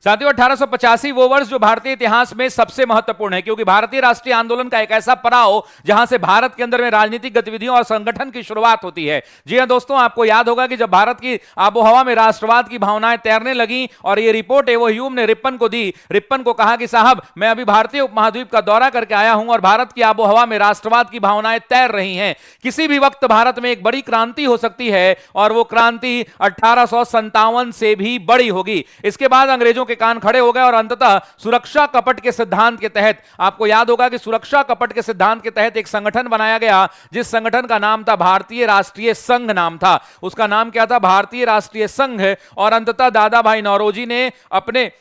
साथियों 1885 वो वर्ष जो भारतीय इतिहास में सबसे महत्वपूर्ण है, क्योंकि भारतीय राष्ट्रीय आंदोलन का एक ऐसा पड़ाव जहां से भारत के अंदर में राजनीतिक गतिविधियों और संगठन की शुरुआत होती है। जी हां दोस्तों, आपको याद होगा कि जब भारत की आबोहवा में राष्ट्रवाद की भावनाएं तैरने लगी और ये रिपोर्ट एवो ह्यूम ने रिप्पन को दी, रिप्पन को कहा कि साहब मैं अभी भारतीय उपमहाद्वीप का दौरा करके आया हूं और भारत की आबोहवा में राष्ट्रवाद की भावनाएं तैर रही हैं, किसी भी वक्त भारत में एक बड़ी क्रांति हो सकती है और वो क्रांति 1857 से भी बड़ी होगी। इसके बाद अंग्रेजों के कान खड़े हो गए और अंततः सुरक्षा कपट के सिद्धांत के तहत, आपको याद होगा कि सुरक्षा कपट के सिद्धांत के तहत एक संगठन बनाया गया जिस संगठन का नाम था भारतीय राष्ट्रीय संघ नाम था। उसका नाम क्या था? भारतीय राष्ट्रीय संघ। और अंततः दादा भाई नौरोजी ने अपने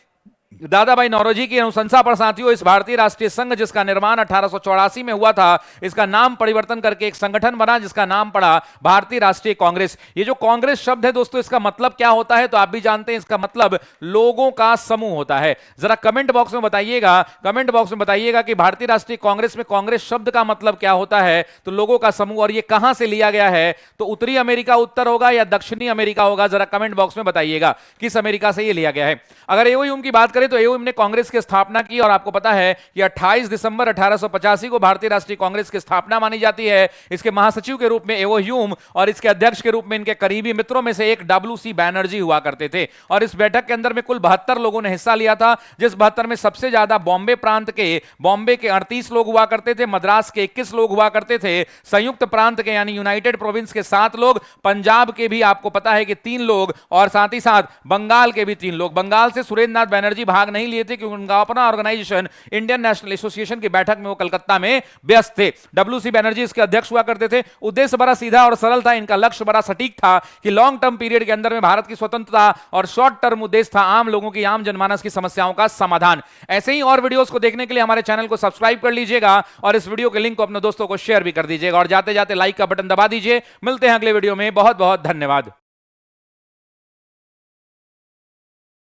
दादा भाई नौरोजी की अनुशंसा पर साथियों इस भारतीय राष्ट्रीय संघ जिसका निर्माण 1884 में हुआ था, इसका नाम परिवर्तन करके एक संगठन बना जिसका नाम पड़ा भारतीय राष्ट्रीय कांग्रेस। ये जो कांग्रेस शब्द है दोस्तों, इसका मतलब क्या होता है? तो आप भी जानते हैं, इसका मतलब लोगों का समूह होता है। जरा कमेंट बॉक्स में बताइएगा, कमेंट बॉक्स में बताइएगा कि भारतीय राष्ट्रीय कांग्रेस में कांग्रेस शब्द का मतलब क्या होता है? तो लोगों का समूह। और ये कहां से लिया गया है? तो उत्तरी अमेरिका उत्तर होगा या दक्षिणी अमेरिका होगा? जरा कमेंट बॉक्स में बताइएगा किस अमेरिका से ये लिया गया है। अगर एओ ह्यूम की बात करें तो एओ ह्यूम ने कांग्रेस की स्थापना की और आपको पता है कि 28 दिसंबर 1885 को भारतीय राष्ट्रीय कांग्रेस की स्थापना मानी जाती है। इसके महासचिव के रूप में एओ ह्यूम और इसके अध्यक्ष के रूप में इनके करीबी मित्रों में से एक डब्ल्यू.सी. बैनर्जी हुआ करते थे। और इस बैठक के अंदर में कुल 72 लोगों ने हिस्सा लिया था, जिस 72 में सबसे ज्यादा बॉम्बे प्रांत के, बॉम्बे के 38 लोग हुआ करते थे, मद्रास के 21 लोग हुआ करते थे, संयुक्त प्रांत के यानी यूनाइटेड प्रोविंस के 7 लोग, पंजाब के भी आपको पता है कि 3 लोग और साथ ही साथ बंगाल के भी 3 लोग। बंगाल से सुरेंद्र नाथ बैनर्जी भाग नहीं लिए थे क्योंकि उनका अपना ऑर्गेनाइजेशन इंडियन नेशनल एसोसिएशन की बैठक में वो कलकत्ता में व्यस्त थे। डब्ल्यू.सी. बैनर्जी इसके अध्यक्ष हुआ करते थे। उद्देश्य बड़ा सीधा और सरल था, इनका लक्ष्य बड़ा सटीक था कि लॉन्ग टर्म पीरियड के अंदर में भारत की स्वतंत्रता, और शॉर्ट टर्म उद्देश्य था आम लोगों की, आम जनमानस की समस्याओं का समाधान। ऐसे ही और वीडियोस को देखने के लिए हमारे चैनल को सब्सक्राइब कर लीजिएगा और इस वीडियो के लिंक को अपने दोस्तों को शेयर भी कर दीजिएगा और जाते जाते लाइक का बटन दबा दीजिए। मिलते हैं अगले वीडियो में। बहुत बहुत धन्यवाद।